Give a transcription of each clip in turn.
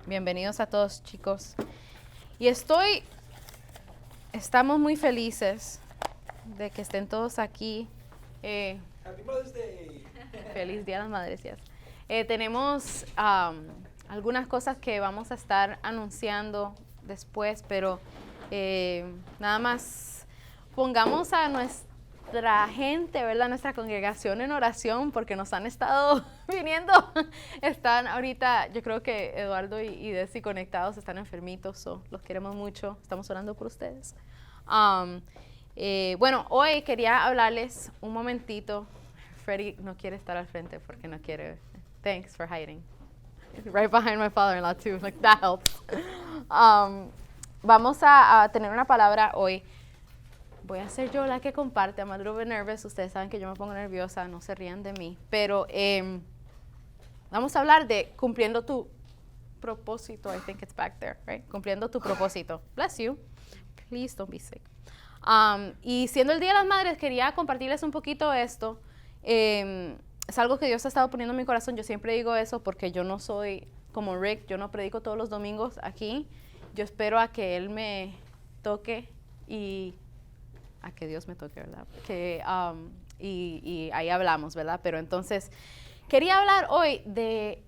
Bienvenidos a todos, chicos. Y estamos muy felices de que estén todos aquí. Happy Mother's Day. Feliz Día de las Madres. Yes. Tenemos algunas cosas que vamos a estar anunciando después, pero nada más pongamos a nuestra gente, ¿verdad? Nuestra congregación en oración, porque nos han estado viniendo. Están ahorita, yo creo que Eduardo y Desi conectados, están enfermitos, los queremos mucho. Estamos orando por ustedes. Bueno, hoy quería hablarles un momentito. Freddie no quiere estar al frente porque no quiere. Thanks for hiding. Right behind my father-in-law too. Like that helps. Vamos a tener una palabra hoy. Voy a ser yo la que comparte. I'm a little bit nervous. Ustedes saben que yo me pongo nerviosa. No se rían de mí. Pero vamos a hablar de cumpliendo tu propósito. I think it's back there, right? Cumpliendo tu propósito. Bless you. Please don't be sick. Y siendo el Día de las Madres, quería compartirles un poquito esto. Es algo que Dios ha estado poniendo en mi corazón. Yo siempre digo eso porque yo no soy como Rick. Yo no predico todos los domingos aquí. Yo espero a que Él me toque y a que Dios me toque, ¿verdad? Y ahí hablamos, ¿verdad? Pero entonces, quería hablar hoy de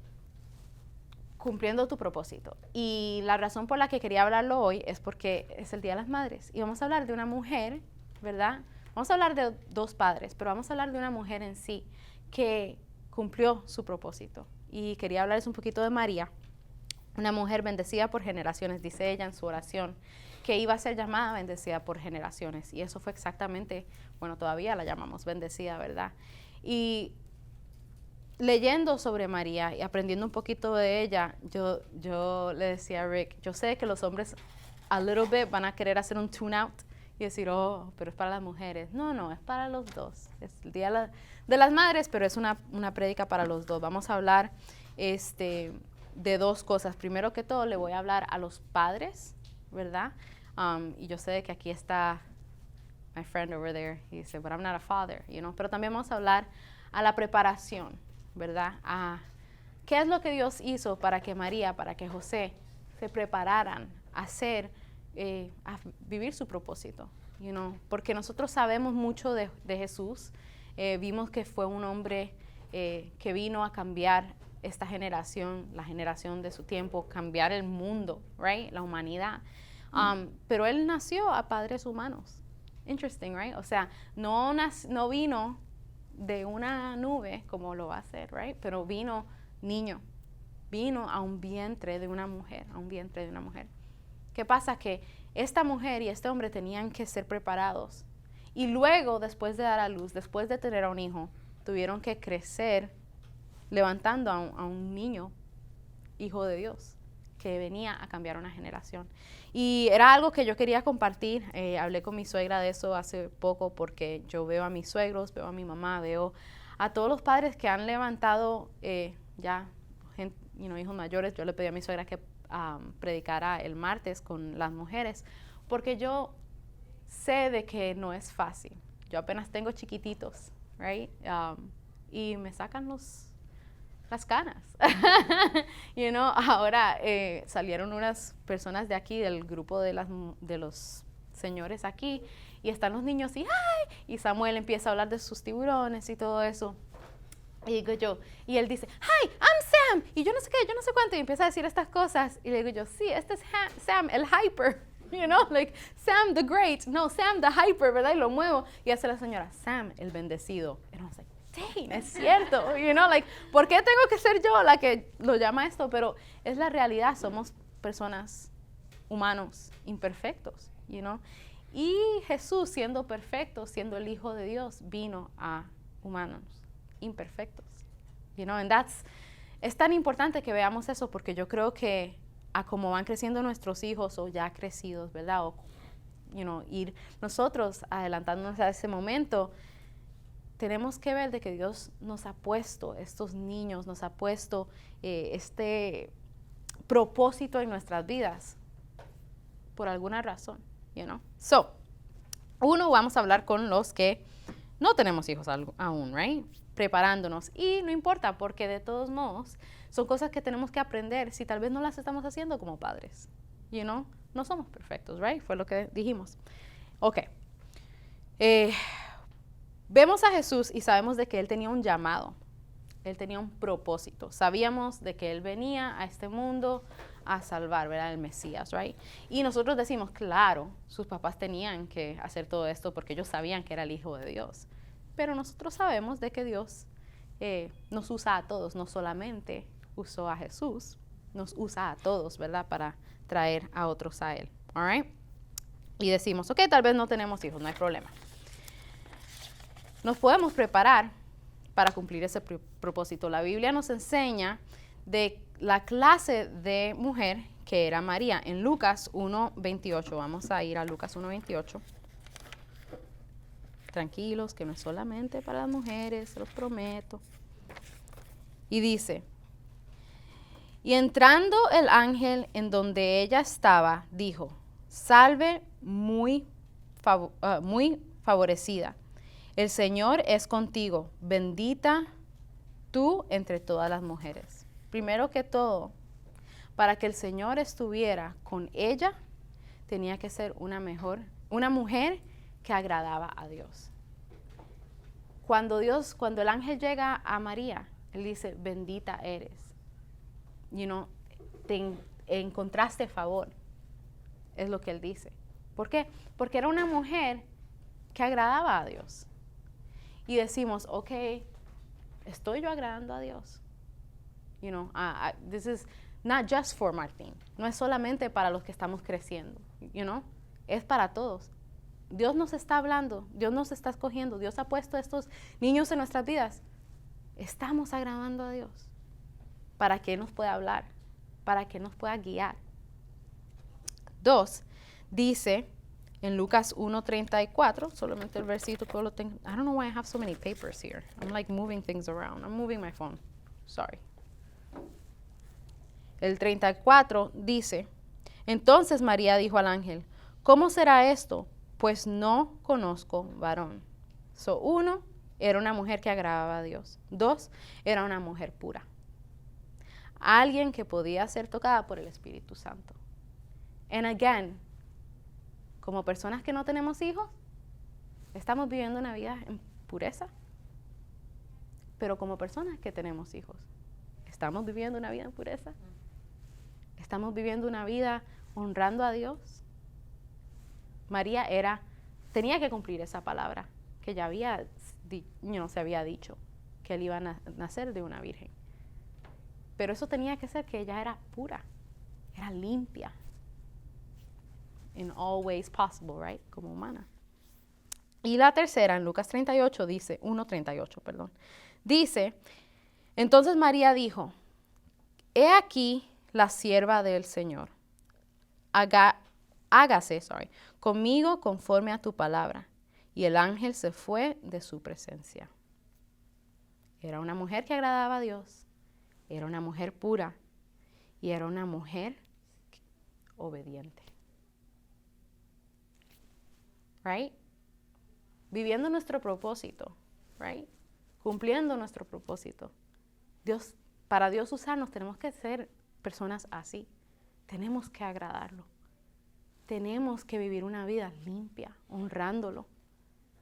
cumpliendo tu propósito. Y la razón por la que quería hablarlo hoy es porque es el Día de las Madres. Y vamos a hablar de una mujer, ¿verdad? Vamos a hablar de dos padres, pero vamos a hablar de una mujer en sí que cumplió su propósito. Y quería hablarles un poquito de María, una mujer bendecida por generaciones, dice ella en su oración, que iba a ser llamada bendecida por generaciones. Y eso fue exactamente, bueno, todavía la llamamos bendecida, ¿verdad? Y leyendo sobre María y aprendiendo un poquito de ella, yo le decía a Rick, yo sé que los hombres a little bit van a querer hacer un tune out y decir, oh, pero es para las mujeres. No, es para los dos. Es el Día de las Madres, pero es una prédica para los dos. Vamos a hablar de dos cosas. Primero que todo, le voy a hablar a los padres, ¿verdad? Y yo sé que aquí está my friend over there. He said, but I'm not a father, you know. Pero también vamos a hablar a la preparación, ¿verdad? ¿Qué es lo que Dios hizo para que María, para que José se prepararan a vivir su propósito? You know? Porque nosotros sabemos mucho de Jesús. Vimos que fue un hombre que vino a cambiar esta generación, la generación de su tiempo, cambiar el mundo, right? La humanidad. Pero él nació a padres humanos. Interesting, right? O sea, no vino de una nube como lo va a hacer, right? Pero vino niño, vino a un vientre de una mujer, ¿Qué pasa? Que esta mujer y este hombre tenían que ser preparados. Y luego, después de dar a luz, después de tener a un hijo, tuvieron que crecer levantando a un niño, hijo de Dios, que venía a cambiar una generación. Y era algo que yo quería compartir. Hablé con mi suegra de eso hace poco porque yo veo a mis suegros, veo a mi mamá, veo a todos los padres que han levantado hijos mayores. Yo le pedí a mi suegra que predicara el martes con las mujeres porque yo sé de que no es fácil. Yo apenas tengo chiquititos, right? Y me sacan las canas. You know, ahora salieron unas personas de aquí, del grupo de los señores aquí, y están los niños y ¡ay! Y Samuel empieza a hablar de sus tiburones y todo eso. Y digo yo, y él dice, hi, I'm Sam, y yo no sé qué, yo no sé cuánto, y empieza a decir estas cosas, y le digo yo, sí, este es Sam, el hyper, you know, like, Sam the great, no, Sam the hyper, ¿verdad? Y lo muevo, y hace la señora, Sam el bendecido, y I was like, dang, es cierto, you know, like, ¿por qué tengo que ser yo la que lo llama esto? Pero es la realidad, somos personas, humanos, imperfectos, you know, y Jesús, siendo perfecto, siendo el Hijo de Dios, vino a humanos imperfectos, you know, and es tan importante que veamos eso porque yo creo que a como van creciendo nuestros hijos o ya crecidos, ¿verdad? O, you know, ir nosotros adelantándonos a ese momento, tenemos que ver de que Dios nos ha puesto estos niños, nos ha puesto este propósito en nuestras vidas por alguna razón, you know. So, vamos a hablar con los que no tenemos hijos aún, right? preparándonos. Y no importa, porque de todos modos son cosas que tenemos que aprender si tal vez no las estamos haciendo como padres. No somos perfectos, right? Fue lo que dijimos. Ok. Vemos a Jesús y sabemos de que Él tenía un llamado. Él tenía un propósito. Sabíamos de que Él venía a este mundo a salvar, ¿verdad? El Mesías, right? Y nosotros decimos, claro, sus papás tenían que hacer todo esto porque ellos sabían que era el Hijo de Dios. Pero nosotros sabemos de que Dios nos usa a todos, no solamente usó a Jesús, nos usa a todos, ¿verdad? Para traer a otros a Él, all right? Y decimos, ok, tal vez no tenemos hijos, no hay problema. Nos podemos preparar para cumplir ese propósito. La Biblia nos enseña de la clase de mujer que era María. En Lucas 1:28, vamos a ir a Lucas 1:28. Tranquilos, que no es solamente para las mujeres, se los prometo. Y dice, y entrando el ángel en donde ella estaba, dijo, salve muy favorecida. El Señor es contigo, bendita tú entre todas las mujeres. Primero que todo, para que el Señor estuviera con ella, tenía que ser una mujer que agradaba a Dios. Cuando el ángel llega a María, él dice, bendita eres. Te encontraste favor, es lo que él dice. ¿Por qué? Porque era una mujer que agradaba a Dios. Y decimos, ok, ¿estoy yo agradando a Dios? This is not just for Martín. No es solamente para los que estamos creciendo, es para todos. Dios nos está hablando, Dios nos está escogiendo, Dios ha puesto estos niños en nuestras vidas. Estamos agradando a Dios para que nos pueda hablar, para que nos pueda guiar. 2, dice en Lucas 1:34, solamente el versículo que lo tengo. I don't know why I have so many papers here. I'm like moving things around. I'm moving my phone. Sorry. El 34 dice, entonces María dijo al ángel, ¿cómo será esto? Pues no conozco varón. 1, era una mujer que agradaba a Dios. 2, era una mujer pura. Alguien que podía ser tocada por el Espíritu Santo. And again, como personas que no tenemos hijos, estamos viviendo una vida en pureza. Pero como personas que tenemos hijos, ¿estamos viviendo una vida en pureza? ¿Estamos viviendo una vida honrando a Dios? María tenía que cumplir esa palabra que ya se había dicho, que él iba a nacer de una virgen. Pero eso tenía que ser que ella era pura, era limpia. In all ways possible, right? Como humana. Y la tercera, en Lucas 38, dice, 1:38, perdón. Dice, entonces María dijo, he aquí la sierva del Señor. Hágase conmigo conforme a tu palabra. Y el ángel se fue de su presencia. Era una mujer que agradaba a Dios. Era una mujer pura. Y era una mujer obediente. Right? Viviendo nuestro propósito, right? Cumpliendo nuestro propósito. Para Dios usarnos tenemos que ser personas así. Tenemos que agradarlo. Tenemos que vivir una vida limpia, honrándolo.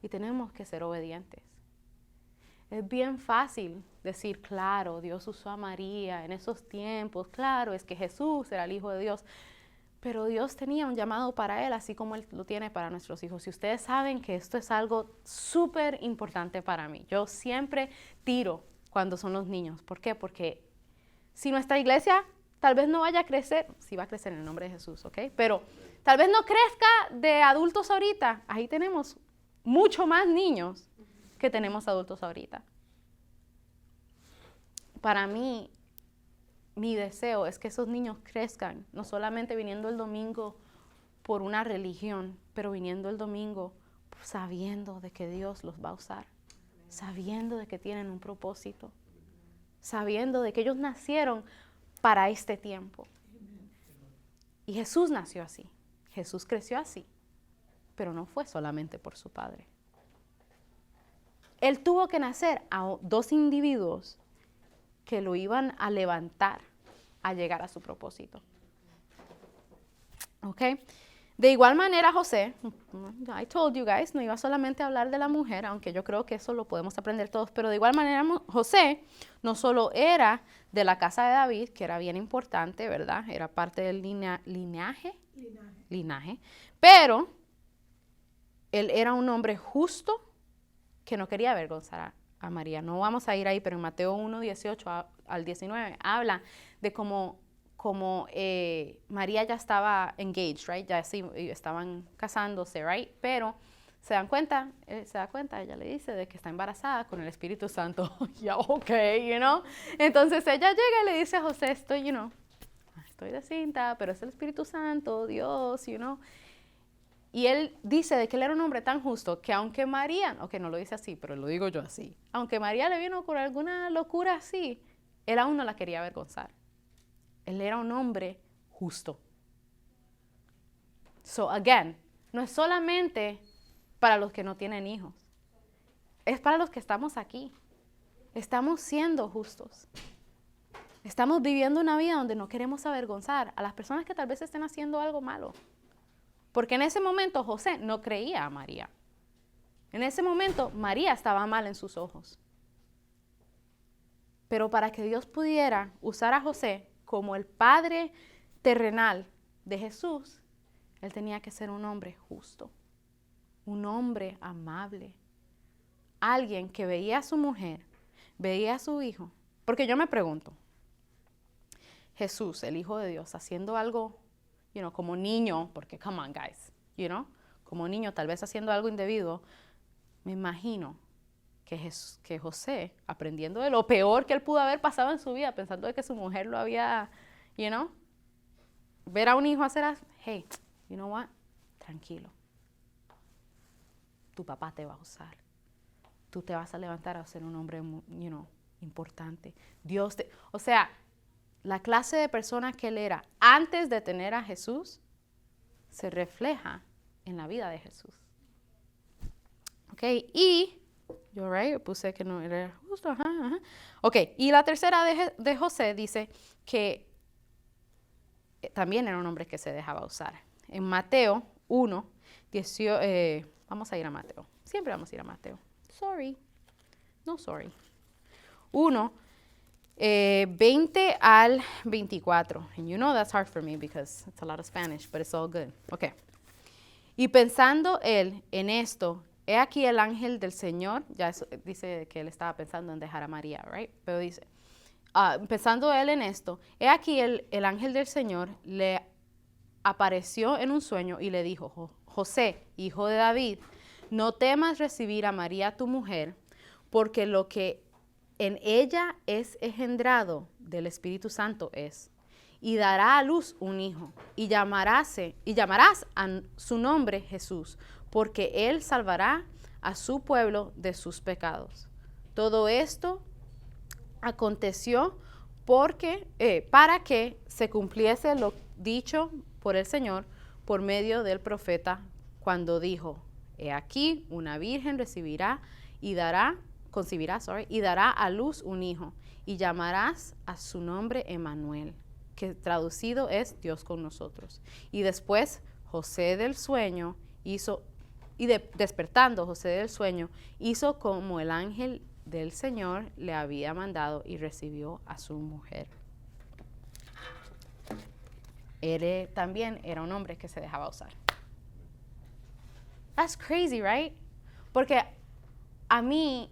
Y tenemos que ser obedientes. Es bien fácil decir, claro, Dios usó a María en esos tiempos. Claro, es que Jesús era el Hijo de Dios. Pero Dios tenía un llamado para él, así como él lo tiene para nuestros hijos. Y ustedes saben que esto es algo súper importante para mí. Yo siempre tiro cuando son los niños. ¿Por qué? Porque si nuestra iglesia tal vez no vaya a crecer, sí va a crecer en el nombre de Jesús, ¿ok? Pero tal vez no crezca de adultos ahorita. Ahí tenemos mucho más niños que tenemos adultos ahorita. Para mí, mi deseo es que esos niños crezcan, no solamente viniendo el domingo por una religión, pero viniendo el domingo sabiendo de que Dios los va a usar, sabiendo de que tienen un propósito, sabiendo de que ellos nacieron para este tiempo. Y Jesús nació así, Jesús creció así, pero no fue solamente por su Padre. Él tuvo que nacer a dos individuos que lo iban a levantar a llegar a su propósito. ¿Ok? De igual manera José, I told you guys, no iba solamente a hablar de la mujer, aunque yo creo que eso lo podemos aprender todos, pero de igual manera José no solo era de la casa de David, que era bien importante, ¿verdad? Era parte del linaje, pero él era un hombre justo que no quería avergonzar a María. No vamos a ir ahí, pero en Mateo 1, 18 al 19 habla de cómo María ya estaba engaged, right? Ya sí, estaban casándose, right? Pero se da cuenta, ella le dice de que está embarazada con el Espíritu Santo. Ya, you know. Entonces ella llega y le dice a José, estoy de cinta, pero es el Espíritu Santo, Dios, you know. Y él dice de que él era un hombre tan justo que aunque María, no lo dice así, pero lo digo yo así, aunque María le vino con alguna locura así, él aún no la quería avergonzar. Él era un hombre justo. So again, no es solamente para los que no tienen hijos. Es para los que estamos aquí. Estamos siendo justos. Estamos viviendo una vida donde no queremos avergonzar a las personas que tal vez estén haciendo algo malo. Porque en ese momento José no creía a María. En ese momento María estaba mal en sus ojos. Pero para que Dios pudiera usar a José como el padre terrenal de Jesús, él tenía que ser un hombre justo, un hombre amable, alguien que veía a su mujer, veía a su hijo. Porque yo me pregunto, Jesús, el Hijo de Dios, haciendo algo, como niño, porque come on guys, como niño tal vez haciendo algo indebido, me imagino que José, aprendiendo de lo peor que él pudo haber pasado en su vida, pensando de que su mujer lo había, ver a un hijo hacer, hey, you know what, tranquilo, tu papá te va a usar, tú te vas a levantar a ser un hombre, importante, o sea, la clase de persona que él era antes de tener a Jesús, se refleja en la vida de Jesús. Ok, y yo puse que no era justo. Ajá. Ok, y la tercera de José dice que también era un hombre que se dejaba usar. En Mateo 1, vamos a ir a Mateo. Siempre vamos a ir a Mateo. Sorry. 1, 20 al 24. And you know that's hard for me because it's a lot of Spanish, but it's all good. Ok. Y pensando él en esto, he aquí el ángel del Señor, ya eso, dice que él estaba pensando en dejar a María, right? Pero dice, pensando él en esto, he aquí el ángel del Señor le apareció en un sueño y le dijo, José, hijo de David, no temas recibir a María tu mujer, porque lo que en ella es engendrado del Espíritu Santo es, y dará a luz un hijo, y llamarás a su nombre Jesús, porque él salvará a su pueblo de sus pecados. Todo esto aconteció para que se cumpliese lo dicho por el Señor por medio del profeta, cuando dijo, he aquí una virgen concebirá a luz un hijo, y llamarás a su nombre Emmanuel, que traducido es Dios con nosotros. Y después José del sueño despertando José del sueño, hizo como el ángel del Señor le había mandado y recibió a su mujer. Él también era un hombre que se dejaba usar. That's crazy, right? Porque a mí,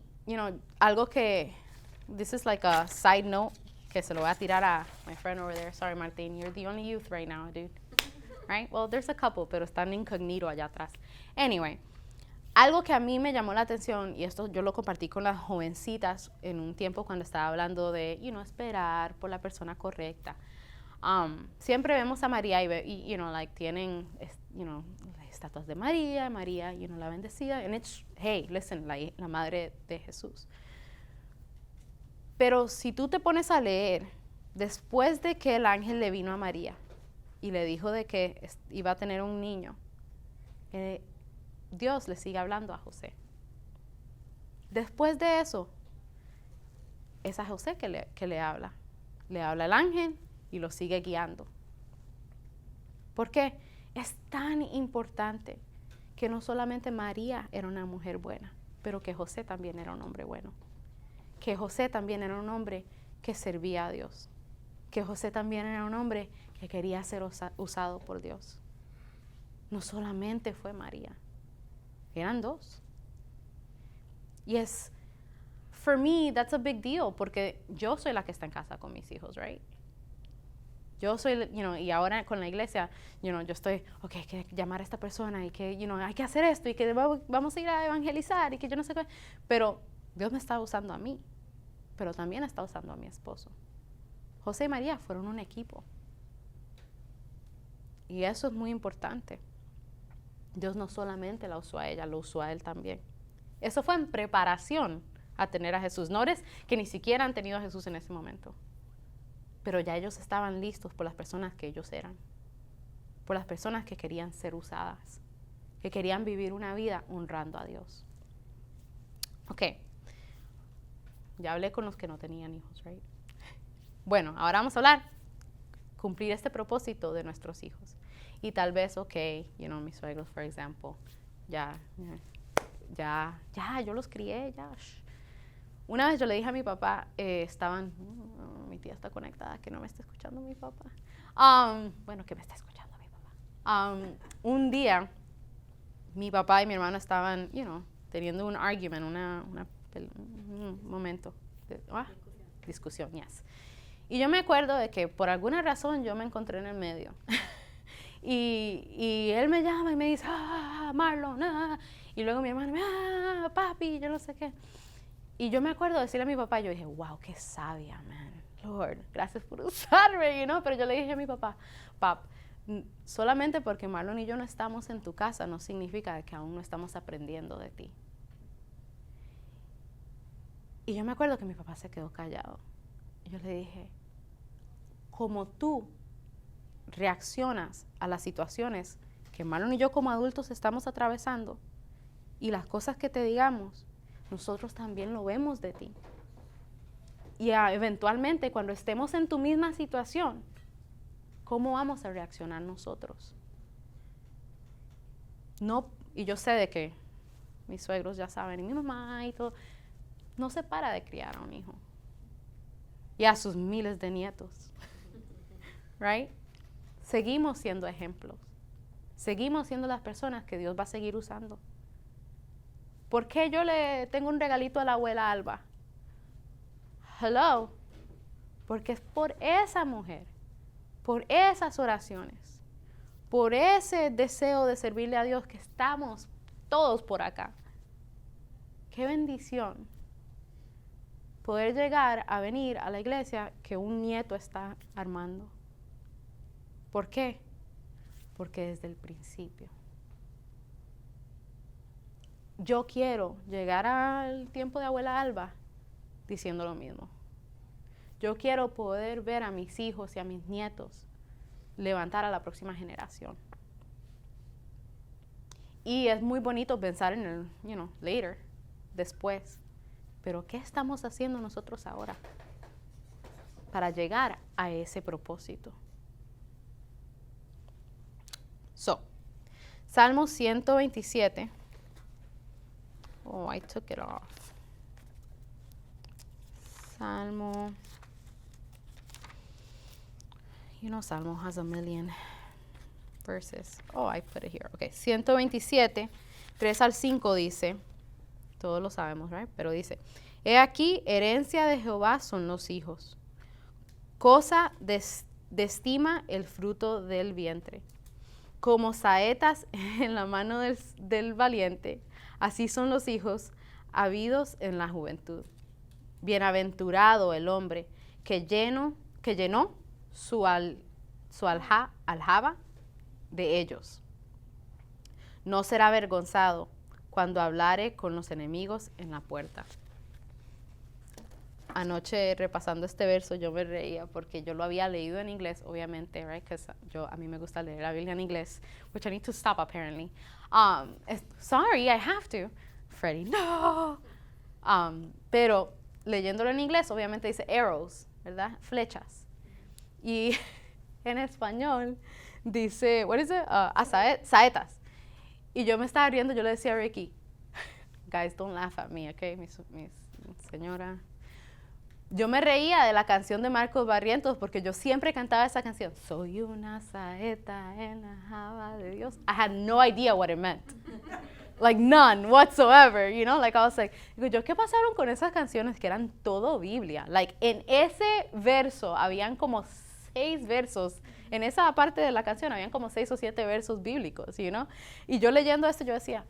algo que, this is like a side note, que se lo voy a tirar a my friend over there. Sorry, Martín, you're the only youth right now, dude. Right? Well, there's a couple, pero están incognito allá atrás. Anyway, algo que a mí me llamó la atención, y esto yo lo compartí con las jovencitas en un tiempo cuando estaba hablando de, esperar por la persona correcta. Siempre vemos a María y tienen, las estatuas de María, la bendecida, and it's, hey, listen, la madre de Jesús. Pero si tú te pones a leer, después de que el ángel le vino a María y le dijo de que iba a tener un niño, Dios le sigue hablando a José. Después de eso, es a José que le habla. Le habla el ángel y lo sigue guiando. ¿Por qué? Es tan importante que no solamente María era una mujer buena, pero que José también era un hombre bueno. Que José también era un hombre que servía a Dios. Que José también era un hombre que quería ser usado por Dios. No solamente fue María, eran dos. Y for me, that's a big deal, porque yo soy la que está en casa con mis hijos, right? Yo soy, y ahora con la iglesia, yo estoy, hay que llamar a esta persona y que, hay que hacer esto y que vamos a ir a evangelizar y que yo no sé qué. Pero Dios me está usando a mí, pero también está usando a mi esposo. José y María fueron un equipo. Y eso es muy importante. Dios no solamente la usó a ella, lo usó a él también. Eso fue en preparación a tener a Jesús. No es que ni siquiera han tenido a Jesús en ese momento. Pero ya ellos estaban listos por las personas que ellos eran. Por las personas que querían ser usadas. Que querían vivir una vida honrando a Dios. Ok. Ya hablé con los que no tenían hijos, right? Bueno, ahora vamos a hablar. Cumplir este propósito de nuestros hijos. Y tal vez, mis suegros, por ejemplo, ya, yo los crié, ya. Una vez yo le dije a mi papá, mi tía está conectada, que no me está escuchando mi papá. Que me está escuchando mi papá. Un día, mi papá y mi hermano estaban, teniendo un argument, un momento, discusión, yes. Y yo me acuerdo de que por alguna razón yo me encontré en el medio. y él me llama y me dice, Marlon, y luego mi hermano, papi, yo no sé qué. Y yo me acuerdo de decirle a mi papá, yo dije, wow, qué sabia, man. Lord, gracias por usarme, Pero yo le dije a mi papá, pap, solamente porque Marlon y yo no estamos en tu casa no significa que aún no estamos aprendiendo de ti. Y yo me acuerdo que mi papá se quedó callado. Y yo le dije, como tú reaccionas a las situaciones que Marlon y yo como adultos estamos atravesando y las cosas que te digamos, nosotros también lo vemos de ti. Y eventualmente cuando estemos en tu misma situación, ¿cómo vamos a reaccionar nosotros? No, y yo sé de que mis suegros ya saben, y mi mamá y todo, no se para de criar a un hijo. Y a sus miles de nietos. Right? Seguimos siendo ejemplos. Seguimos siendo las personas que Dios va a seguir usando. ¿Por qué yo le tengo un regalito a la abuela Alba? Hello. Porque es por esa mujer, por esas oraciones, por ese deseo de servirle a Dios que estamos todos por acá. Qué bendición poder llegar a venir a la iglesia que un nieto está armando. ¿Por qué? Porque desde el principio. Yo quiero llegar al tiempo de abuela Alba diciendo lo mismo. Yo quiero poder ver a mis hijos y a mis nietos levantar a la próxima generación. Y es muy bonito pensar en el, later, después. Pero ¿qué estamos haciendo nosotros ahora para llegar a ese propósito? Salmo 127. I took it off. Salmo. Salmo has a million verses. I put it here. Okay, 127, 3 al 5 dice, todos lo sabemos, right? Pero dice, he aquí, herencia de Jehová son los hijos, cosa de estima el fruto del vientre. Como saetas en la mano del valiente, así son los hijos habidos en la juventud. Bienaventurado el hombre que llenó su aljaba de ellos. No será avergonzado cuando hablare con los enemigos en la puerta. Anoche repasando este verso yo me reía porque yo lo había leído en inglés, obviamente, right? Because a mí me gusta leer la Biblia en inglés, which I need to stop apparently. Sorry, I have to. Freddie, no. Pero leyéndolo en inglés, obviamente dice arrows, ¿verdad? Flechas. Y en español dice, what is it? Saetas. Y yo me estaba riendo, yo le decía a Ricky, guys, don't laugh at me, okay? Mi señora. Yo me reía de la canción de Marcos Barrientos porque yo siempre cantaba esa canción. Soy una saeta en la java de Dios. I had no idea what it meant. Like none whatsoever, you know? Like I was like, digo yo, ¿qué pasaron con esas canciones que eran todo Biblia? Like en ese verso habían como 6 versos. En esa parte de la canción habían como 6 o 7 versos bíblicos, you know? Y yo leyendo esto yo decía,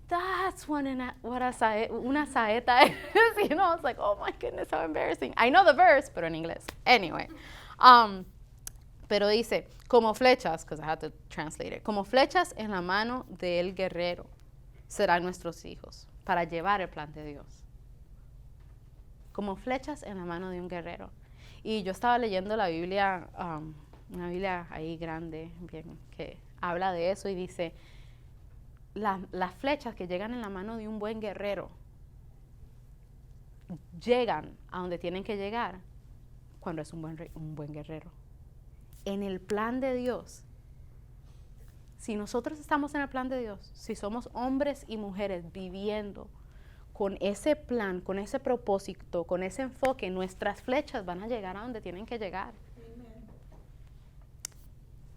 that's what una saeta is. You know, I was like, oh my goodness, how embarrassing. I know the verse, pero en inglés. Anyway. Pero dice, como flechas, because I had to translate it, como flechas en la mano del guerrero serán nuestros hijos para llevar el plan de Dios. Como flechas en la mano de un guerrero. Y yo estaba leyendo la Biblia, una Biblia ahí grande, bien, que habla de eso y dice, las flechas que llegan en la mano de un buen guerrero llegan a donde tienen que llegar cuando es un buen guerrero. En el plan de Dios, si nosotros estamos en el plan de Dios, si somos hombres y mujeres viviendo con ese plan, con ese propósito, con ese enfoque, nuestras flechas van a llegar a donde tienen que llegar. Amen.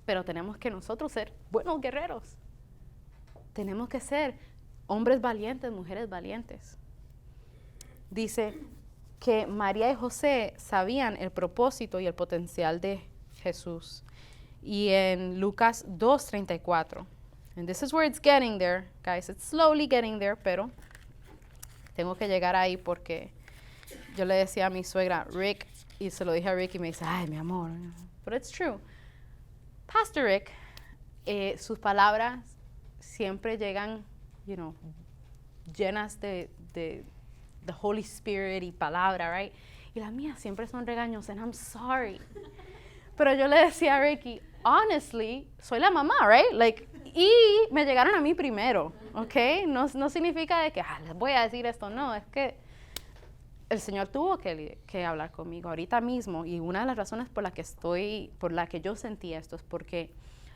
Pero tenemos que nosotros ser buenos guerreros. Tenemos que ser hombres valientes, mujeres valientes. Dice que María y José sabían el propósito y el potencial de Jesús. Y en Lucas 2:34. And this is where it's getting there, guys. It's slowly getting there, pero tengo que llegar ahí porque yo le decía a mi suegra, Rick, y se lo dije a Rick y me dice, ay, mi amor. But it's true. Pastor Rick, sus palabras siempre llegan, you know, llenas de the Holy Spirit y palabra, right? Y las mías siempre son regaños, and I'm sorry. Pero yo le decía a Ricky, honestly, soy la mamá, right? Like, y me llegaron a mí primero, ¿ok? No significa de que les voy a decir esto, no, es que el Señor tuvo que hablar conmigo ahorita mismo, y una de las razones por la que yo sentí esto es porque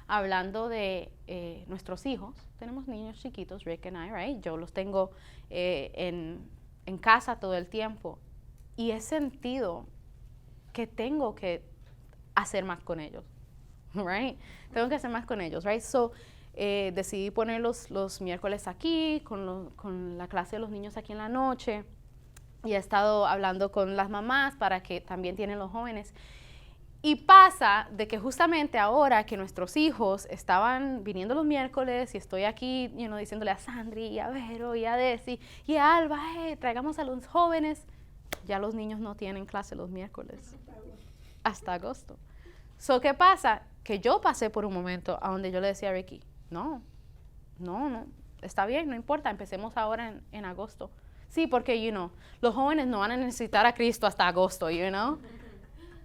hablando de nuestros hijos, tenemos niños chiquitos, Rick and I, right? Yo los tengo en casa todo el tiempo, y he sentido que tengo que hacer más con ellos, right? Tengo que hacer más con ellos, right? So, decidí poner los miércoles aquí, con la clase de los niños aquí en la noche, y he estado hablando con las mamás para que también tienen los jóvenes. Y pasa de que justamente ahora que nuestros hijos estaban viniendo los miércoles y estoy aquí, you know, diciéndole a Sandri y a Vero y a Desi y a Alba, traigamos a los jóvenes, ya los niños no tienen clase los miércoles hasta agosto. So, ¿qué pasa? Que yo pasé por un momento a donde yo le decía a Ricky, no, está bien, no importa, empecemos ahora en agosto. Sí, porque, you know, los jóvenes no van a necesitar a Cristo hasta agosto, you know.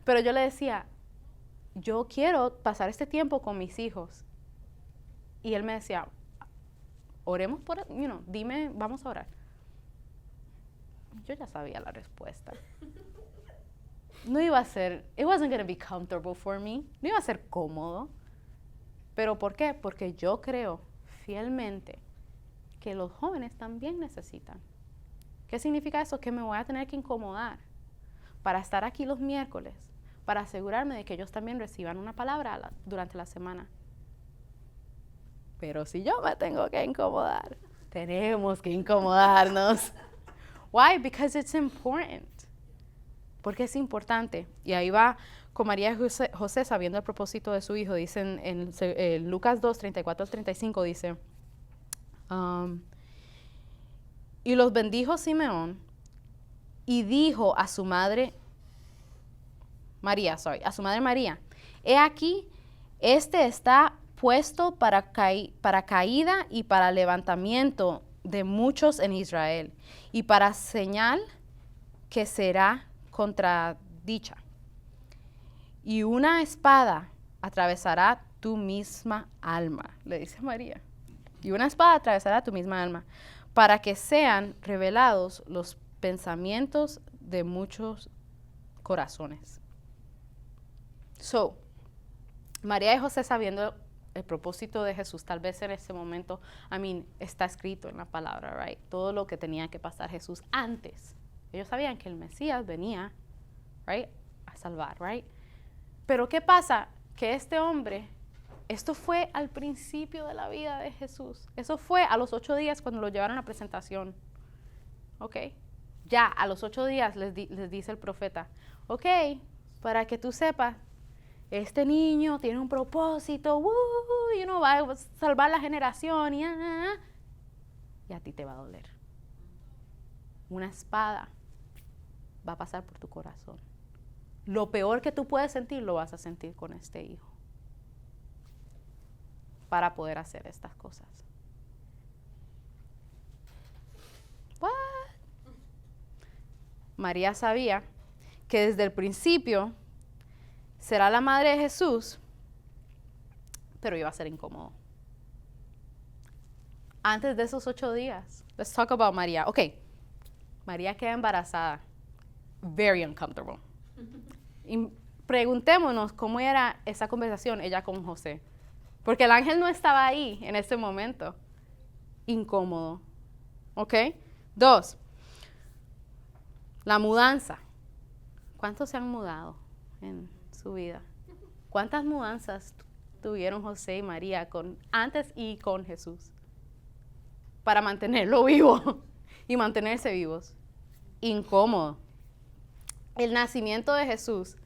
Pero yo le decía, yo quiero pasar este tiempo con mis hijos. Y él me decía, oremos por, you know, dime, vamos a orar. Yo ya sabía la respuesta. No iba a ser, it wasn't going to be comfortable for me. No iba a ser cómodo. ¿Pero por qué? Porque yo creo fielmente que los jóvenes también necesitan. ¿Qué significa eso? Que me voy a tener que incomodar para estar aquí los miércoles, para asegurarme de que ellos también reciban una palabra durante la semana. Pero si yo me tengo que incomodar, tenemos que incomodarnos. Why? Because it's important. Porque es importante. Y ahí va con María y José sabiendo el propósito de su hijo. Dicen en Lucas 2, 34 al 35, dice, y los bendijo Simeón y dijo a su madre María, he aquí, este está puesto para caída y para levantamiento de muchos en Israel, y para señal que será contradicha. Y una espada atravesará tu misma alma, le dice María. Y una espada atravesará tu misma alma, para que sean revelados los pensamientos de muchos corazones. So, María y José, sabiendo el propósito de Jesús, tal vez en ese momento, está escrito en la palabra, right? Todo lo que tenía que pasar Jesús antes. Ellos sabían que el Mesías venía, right, a salvar, right? Pero ¿qué pasa? Que este hombre, esto fue al principio de la vida de Jesús. Eso fue a los 8 días cuando lo llevaron a presentación. ¿Ok? Ya a los 8 días les dice el profeta, ok, para que tú sepas, este niño tiene un propósito, va a salvar la generación y a ti te va a doler. Una espada va a pasar por tu corazón. Lo peor que tú puedes sentir lo vas a sentir con este hijo para poder hacer estas cosas. What? María sabía que desde el principio será la madre de Jesús, pero iba a ser incómodo. Antes de esos 8 días, let's talk about María. Ok, María queda embarazada. Very uncomfortable. Y preguntémonos cómo era esa conversación ella con José. Porque el ángel no estaba ahí en ese momento. Incómodo. ¿Ok? 2. La mudanza. ¿Cuántos se han mudado en su vida? ¿Cuántas mudanzas tuvieron José y María antes y con Jesús? Para mantenerlo vivo y mantenerse vivos. Incómodo. El nacimiento de Jesús.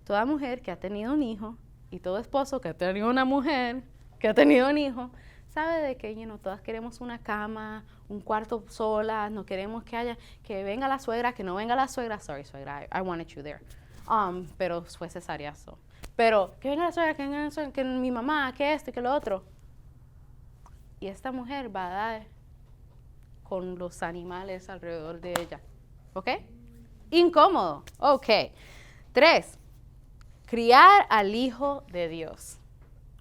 Toda mujer que ha tenido un hijo y todo esposo que ha tenido una mujer que ha tenido un hijo, sabe de que todas queremos una cama, un cuarto sola, no queremos que venga la suegra, que no venga la suegra. Sorry, suegra, I wanted you there. Pero fue cesariazo. Pero que venga la suegra, que venga la suegra, que mi mamá, que esto y que lo otro. Y esta mujer va a dar con los animales alrededor de ella. ¿Ok? Incómodo. Ok. 3. Criar al Hijo de Dios.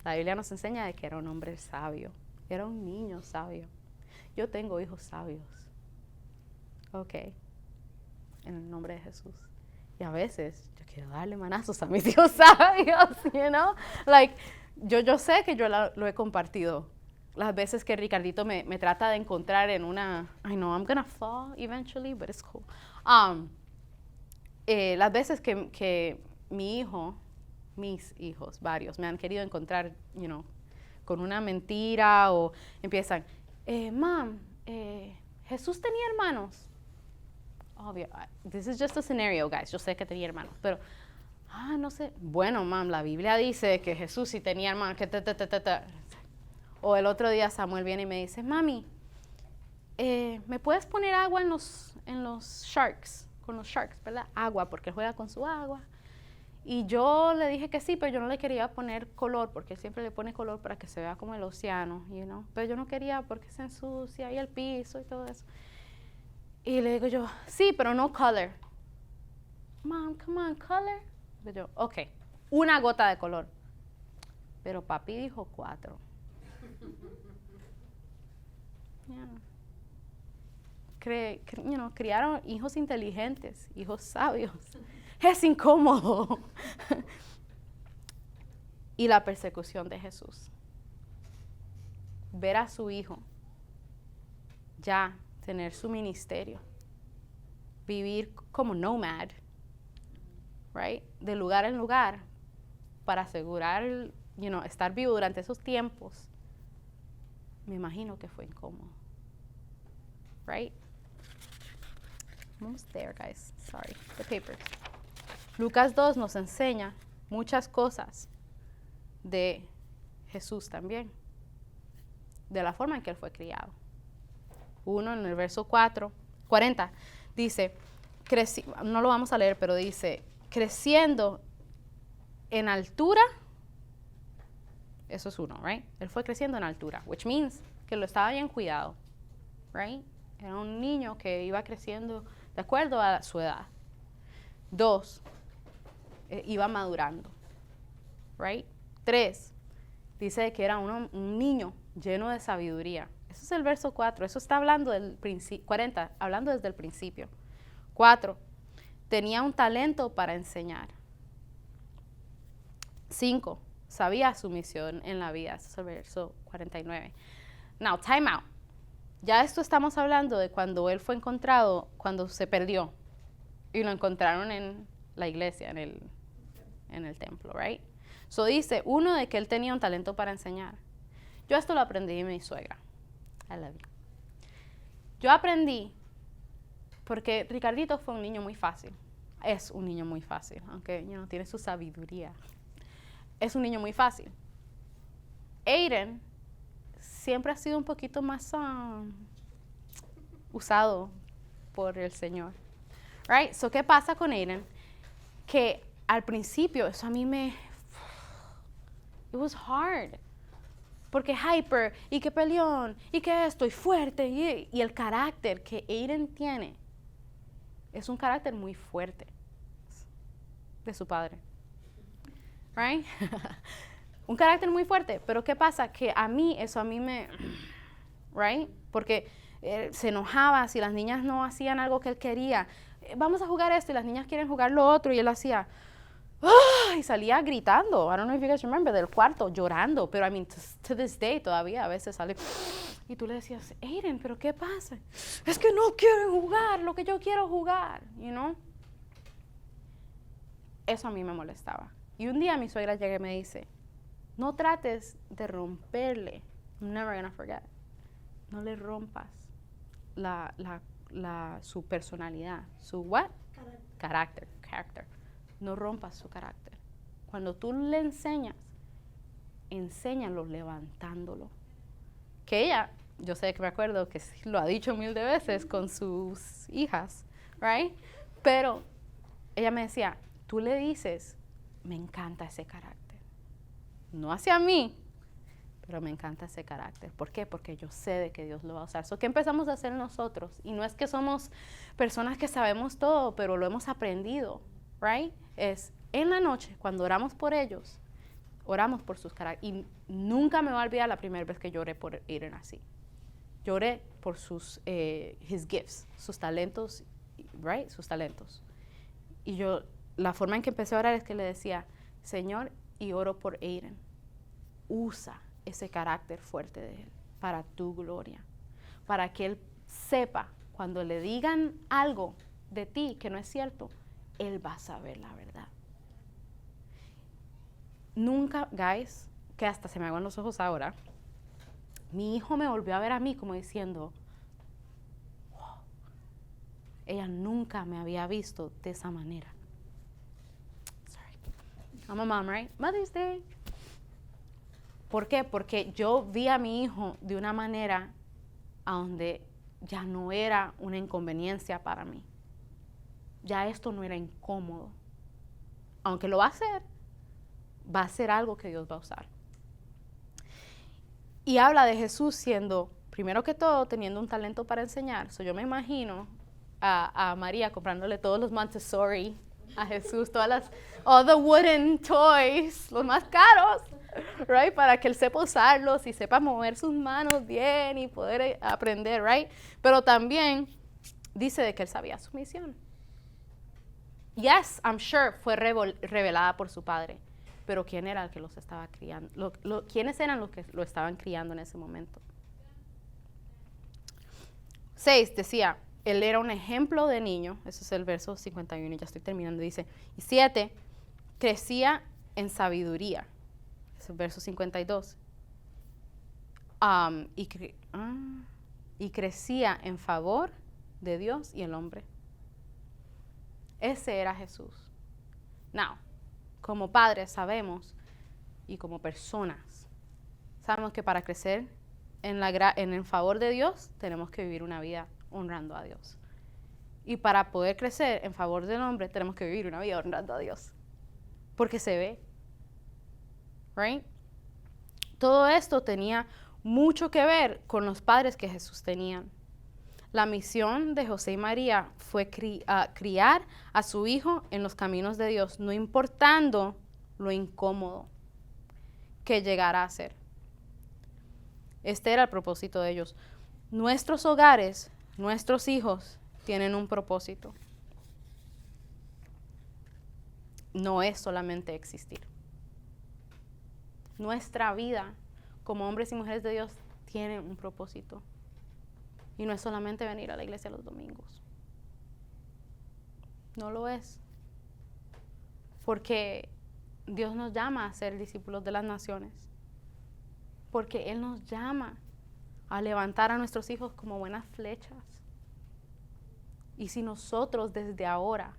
La Biblia nos enseña de que era un hombre sabio. Era un niño sabio. Yo tengo hijos sabios. Ok. En el nombre de Jesús. Y a veces yo quiero darle manazos a mis hijos sabios, Like, yo sé que yo lo he compartido. Las veces que Ricardito me trata de encontrar en una... I know I'm gonna fall eventually, but it's cool. Las veces que mis hijos, varios, me han querido encontrar, con una mentira o empiezan, Mom, ¿Jesús tenía hermanos? Obvio, this is just a scenario, guys. Yo sé que tenía hermanos, pero, no sé. Bueno, Mom, la Biblia dice que Jesús sí tenía hermanos, O el otro día Samuel viene y me dice, Mami, ¿me puedes poner agua en los sharks? Con los sharks, ¿verdad? Agua, porque él juega con su agua. Y yo le dije que sí, pero yo no le quería poner color, porque él siempre le pone color para que se vea como el océano, Pero yo no quería porque se ensucia y el piso y todo eso. Y le digo yo, sí, pero no color. Mom, come on, color. Y yo, ok, una gota de color. Pero papi dijo 4. Criaron hijos inteligentes, hijos sabios. Es incómodo. Y la persecución de Jesús. Ver a su hijo ya tener su ministerio. Vivir como nomad, right? De lugar en lugar para asegurar, estar vivo durante esos tiempos. Me imagino que fue incómodo. Right? Almost there, guys. Sorry, the paper. Lucas 2 nos enseña muchas cosas de Jesús también, de la forma en que él fue criado. 1 en el verso 40, dice, no lo vamos a leer, pero dice, creciendo en altura, eso es 1, right? Él fue creciendo en altura, which means que lo estaba bien cuidado, right? Era un niño que iba creciendo de acuerdo a su edad. 2, iba madurando, right? 3, dice que era un niño lleno de sabiduría. Eso es el verso 4, eso está hablando del 40, hablando desde el principio. 4, tenía un talento para enseñar. 5, sabía su misión en la vida. Este es el verso 49. Now, time out. Ya esto estamos hablando de cuando él fue encontrado, cuando se perdió. Y lo encontraron en la iglesia, en el templo, right? So dice, 1, de que él tenía un talento para enseñar. Yo esto lo aprendí de mi suegra. I love you. Yo aprendí porque Ricardito fue un niño muy fácil. Es un niño muy fácil, aunque tiene su sabiduría. Es un niño muy fácil. Aiden siempre ha sido un poquito más usado por el Señor. Right? So, ¿qué pasa con Aiden? Que al principio eso a mí it was hard. Porque hyper, y que peleón, y que esto, y fuerte, y el carácter que Aiden tiene es un carácter muy fuerte de su padre. Right? Un carácter muy fuerte, pero ¿qué pasa? Que a mí me, right? Porque se enojaba si las niñas no hacían algo que él quería. Vamos a jugar esto y las niñas quieren jugar lo otro y él hacía, y salía gritando. I don't know if you guys remember, del cuarto, llorando. Pero I mean, to this day todavía a veces sale. Y tú le decías, Aiden, ¿pero qué pasa? Es que no quieren jugar lo que yo quiero jugar, you know? Eso a mí me molestaba. Y un día mi suegra llega y me dice, no trates de romperle. I'm never gonna forget. No le rompas su personalidad. ¿Su what? Carácter. No rompas su carácter. Cuando tú le enseñas, enséñalo levantándolo. Que ella, yo sé que me acuerdo que sí, lo ha dicho 1000 de veces con sus hijas, right? Pero ella me decía, tú le dices, me encanta ese carácter. No hacia mí, pero me encanta ese carácter. ¿Por qué? Porque yo sé de que Dios lo va a usar. ¿Qué empezamos a hacer nosotros? Y no es que somos personas que sabemos todo, pero lo hemos aprendido, right? Es en la noche, cuando oramos por ellos, oramos por sus caracteres. Y nunca me va a olvidar la primera vez que lloré por Aiden así. Lloré por his gifts, sus talentos, right? Sus talentos. Y la forma en que empecé a orar es que le decía, Señor, y oro por Aiden. Usa ese carácter fuerte de él para tu gloria. Para que él sepa, cuando le digan algo de ti que no es cierto, él va a saber la verdad. Nunca, guys, que hasta se me aguan los ojos ahora, mi hijo me volvió a ver a mí como diciendo, wow, ella nunca me había visto de esa manera. Sorry. I'm a mom, right? Mother's Day. ¿Por qué? Porque yo vi a mi hijo de una manera a donde ya no era una inconveniencia para mí. Ya esto no era incómodo. Aunque lo va a ser algo que Dios va a usar. Y habla de Jesús siendo, primero que todo, teniendo un talento para enseñar. Yo me imagino a María comprándole todos los Montessori a Jesús, all the wooden toys, los más caros, right? Para que él sepa usarlos y sepa mover sus manos bien y poder aprender, right? Pero también dice de que él sabía su misión. Yes, I'm sure fue revelada por su padre, pero ¿quién era el que los estaba criando? ¿Quiénes eran los que lo estaban criando en ese momento? 6, decía, él era un ejemplo de niño, ese es el verso 51, y ya estoy terminando, dice, y 7, crecía en sabiduría, es el verso 52, y crecía en favor de Dios y el hombre. Ese era Jesús. Now, como padres sabemos, y como personas, sabemos que para crecer en el favor de Dios, tenemos que vivir una vida honrando a Dios. Y para poder crecer en favor del hombre, tenemos que vivir una vida honrando a Dios. Porque se ve. Right? Todo esto tenía mucho que ver con los padres que Jesús tenía. La misión de José y María fue criar a su hijo en los caminos de Dios, no importando lo incómodo que llegara a ser. Este era el propósito de ellos. Nuestros hogares, nuestros hijos tienen un propósito. no es solamente existir. Nuestra vida como hombres y mujeres de Dios tiene un propósito. Y no es solamente venir a la iglesia los domingos. No lo es. Porque Dios nos llama a ser discípulos de las naciones. Porque Él nos llama a levantar a nuestros hijos como buenas flechas. Y si nosotros desde ahora,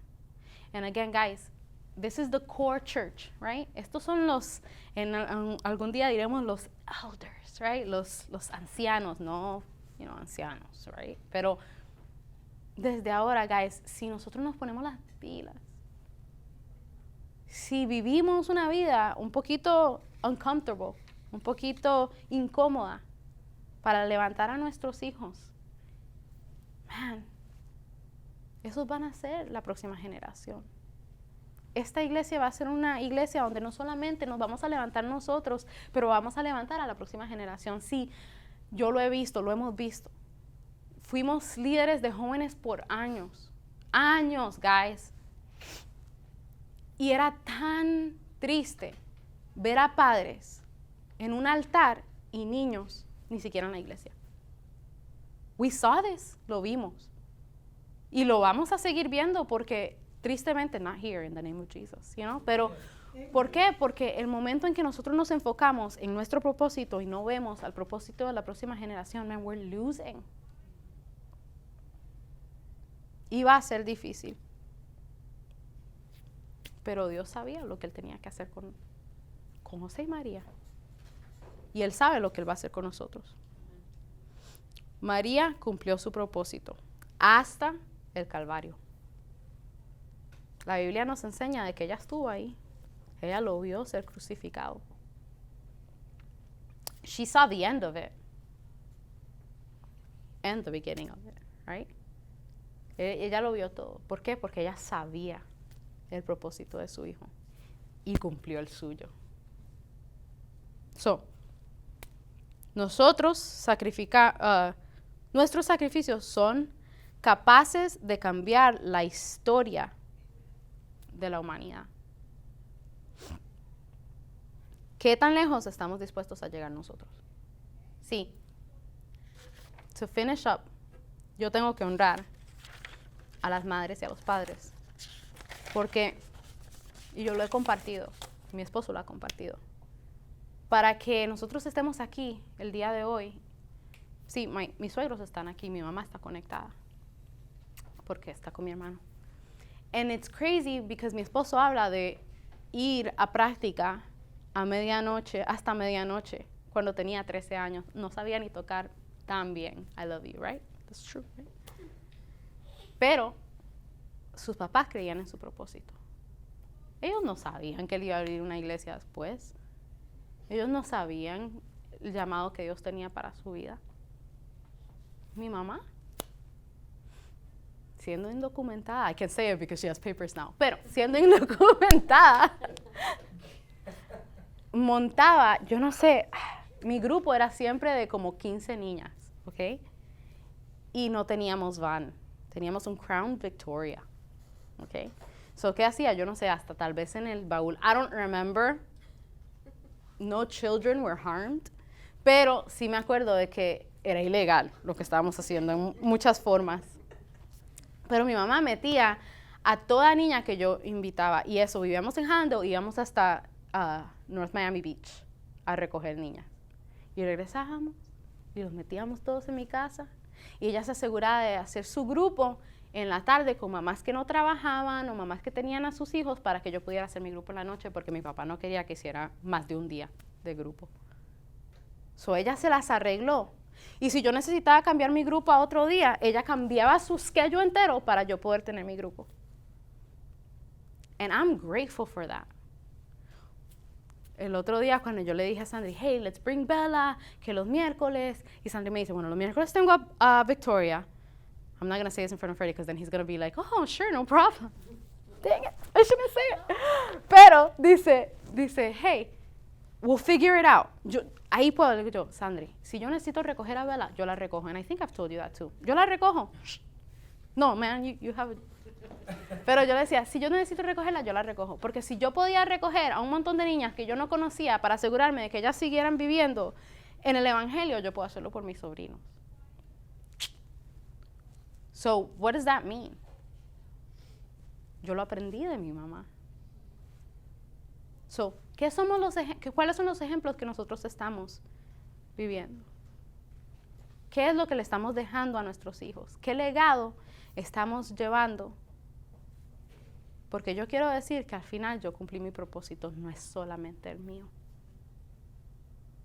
and again guys, this is the core church, right? Estos son los, algún día diremos los elders, right? Los ancianos, no, ancianos, right? Pero desde ahora, guys, si nosotros nos ponemos las pilas, si vivimos una vida un poquito uncomfortable, un poquito incómoda para levantar a nuestros hijos, man, esos van a ser la próxima generación. Esta iglesia va a ser una iglesia donde no solamente nos vamos a levantar nosotros, pero vamos a levantar a la próxima generación. Sí, yo lo he visto, lo hemos visto. Fuimos líderes de jóvenes por años, guys. Y era tan triste ver a padres en un altar y niños ni siquiera en la iglesia. We saw this, lo vimos. Y lo vamos a seguir viendo porque tristemente, not here in the name of Jesus, Pero, ¿por qué? Porque el momento en que nosotros nos enfocamos en nuestro propósito y no vemos al propósito de la próxima generación, man, we're losing. Y va a ser difícil. Pero Dios sabía lo que Él tenía que hacer con José y María. Y Él sabe lo que Él va a hacer con nosotros. María cumplió su propósito hasta el Calvario. La Biblia nos enseña de que ella estuvo ahí. Ella lo vio ser crucificado. She saw the end of it. And the beginning of it, right? Ella lo vio todo. ¿Por qué? Porque ella sabía el propósito de su hijo. Y cumplió el suyo. Nosotros nuestros sacrificios son capaces de cambiar la historia de la humanidad. ¿Qué tan lejos estamos dispuestos a llegar nosotros? Sí. To finish up, yo tengo que honrar a las madres y a los padres. Porque, y yo lo he compartido, mi esposo lo ha compartido, para que nosotros estemos aquí el día de hoy. Sí, mis suegros están aquí, mi mamá está conectada, porque está con mi hermano. And it's crazy because mi esposo habla de ir a práctica a medianoche, hasta medianoche, cuando tenía 13 años. No sabía ni tocar tan bien I love you, right? That's true, right? Pero sus papás creían en su propósito. Ellos no sabían que él iba a abrir una iglesia después. Ellos no sabían el llamado que Dios tenía para su vida. Mi mamá, siendo indocumentada, I can say it because she has papers now, pero siendo indocumentada, montaba, yo no sé, mi grupo era siempre de como 15 niñas, ¿ok? Y no teníamos van, teníamos un Crown Victoria, ¿ok? So, ¿qué hacía? Yo no sé, hasta tal vez en el baúl, I don't remember, no children were harmed, pero sí me acuerdo de que era ilegal lo que estábamos haciendo en muchas formas. Pero mi mamá metía a toda niña que yo invitaba. Y eso, vivíamos en Hando, íbamos hasta North Miami Beach a recoger niñas. Y regresábamos y los metíamos todos en mi casa. Y ella se aseguraba de hacer su grupo en la tarde con mamás que no trabajaban o mamás que tenían a sus hijos para que yo pudiera hacer mi grupo en la noche porque mi papá no quería que hiciera más de un día de grupo. So ella se las arregló. Y si yo necesitaba cambiar mi grupo a otro día, ella cambiaba su schedule entero para yo poder tener mi grupo. And I'm grateful for that. El otro día cuando yo le dije a Sandri, hey, let's bring Bella, que los miércoles, y Sandri me dice, bueno, los miércoles tengo a Victoria. I'm not going to say this in front of Freddie because then he's going to be like, oh, sure, no problem. Dang it, I shouldn't say it. Pero dice, hey, we'll figure it out. Ahí puedo decir yo, Sandri, si yo necesito recoger a Bella, yo la recojo. And I think I've told you that too. Yo la recojo. No, man, you have Pero yo le decía, si yo necesito recogerla, yo la recojo. Porque si yo podía recoger a un montón de niñas que yo no conocía para asegurarme de que ellas siguieran viviendo en el evangelio, yo puedo hacerlo por mis sobrinos. So, what does that mean? Yo lo aprendí de mi mamá. So, ¿cuáles son los ejemplos que nosotros estamos viviendo? ¿Qué es lo que le estamos dejando a nuestros hijos? ¿Qué legado estamos llevando? Porque yo quiero decir que al final yo cumplí mi propósito, no es solamente el mío.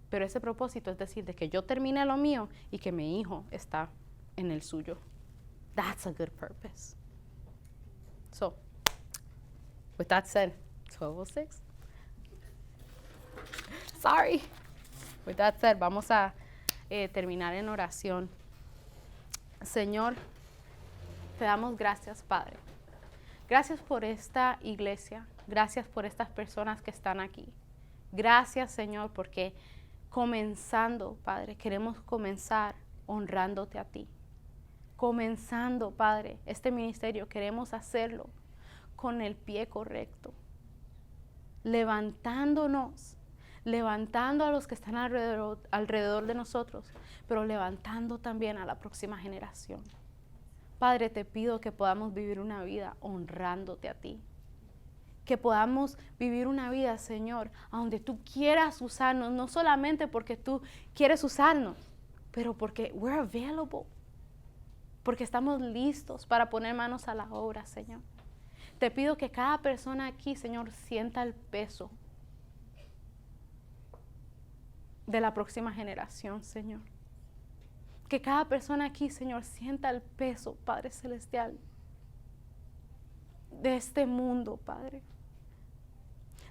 Pero ese propósito es decir, de que yo termine lo mío y que mi hijo está en el suyo. That's a good purpose. So, with that said, 12:06. Sorry. With that said, vamos a terminar en oración. Señor, te damos gracias, Padre. Gracias por esta iglesia. Gracias por estas personas que están aquí. Gracias, Señor, porque comenzando, Padre, queremos comenzar honrándote a ti. Comenzando, Padre, este ministerio, queremos hacerlo con el pie correcto. Levantándonos, levantando a los que están alrededor de nosotros, pero levantando también a la próxima generación. Padre, te pido que podamos vivir una vida honrándote a ti. Que podamos vivir una vida, Señor, a donde tú quieras usarnos, no solamente porque tú quieres usarnos, pero porque we're available. Porque estamos listos para poner manos a la obra, Señor. Te pido que cada persona aquí, Señor, sienta el peso de la próxima generación, Señor. Que cada persona aquí, Señor, sienta el peso, Padre Celestial, de este mundo, Padre.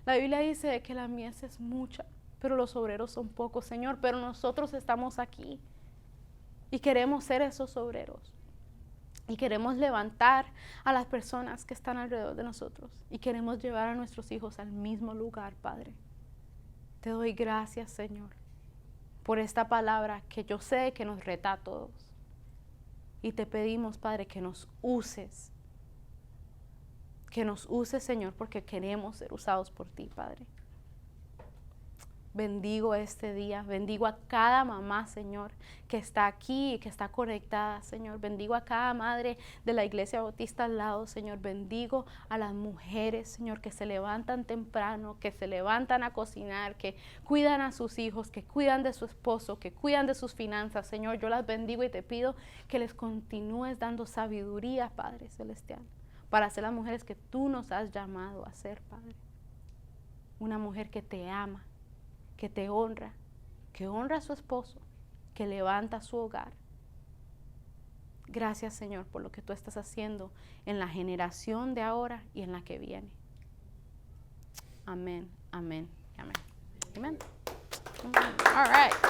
La Biblia dice que la mies es mucha, pero los obreros son pocos, Señor. Pero nosotros estamos aquí y queremos ser esos obreros. Y queremos levantar a las personas que están alrededor de nosotros. Y queremos llevar a nuestros hijos al mismo lugar, Padre. Te doy gracias, Señor, por esta palabra que yo sé que nos reta a todos. Y te pedimos, Padre, que nos uses. Que nos uses, Señor, porque queremos ser usados por ti, Padre. Bendigo este día, bendigo a cada mamá, Señor, que está aquí y que está conectada, Señor. Bendigo a cada madre de la Iglesia Bautista al lado, Señor. Bendigo a las mujeres, Señor, que se levantan temprano, que se levantan a cocinar, que cuidan a sus hijos, que cuidan de su esposo, que cuidan de sus finanzas, Señor. Yo las bendigo y te pido que les continúes dando sabiduría, Padre Celestial, para ser las mujeres que tú nos has llamado a ser, Padre. Una mujer que te ama, que te honra, que honra a su esposo, que levanta su hogar. Gracias, Señor, por lo que tú estás haciendo en la generación de ahora y en la que viene. Amén, amén, amén. Amén. All right.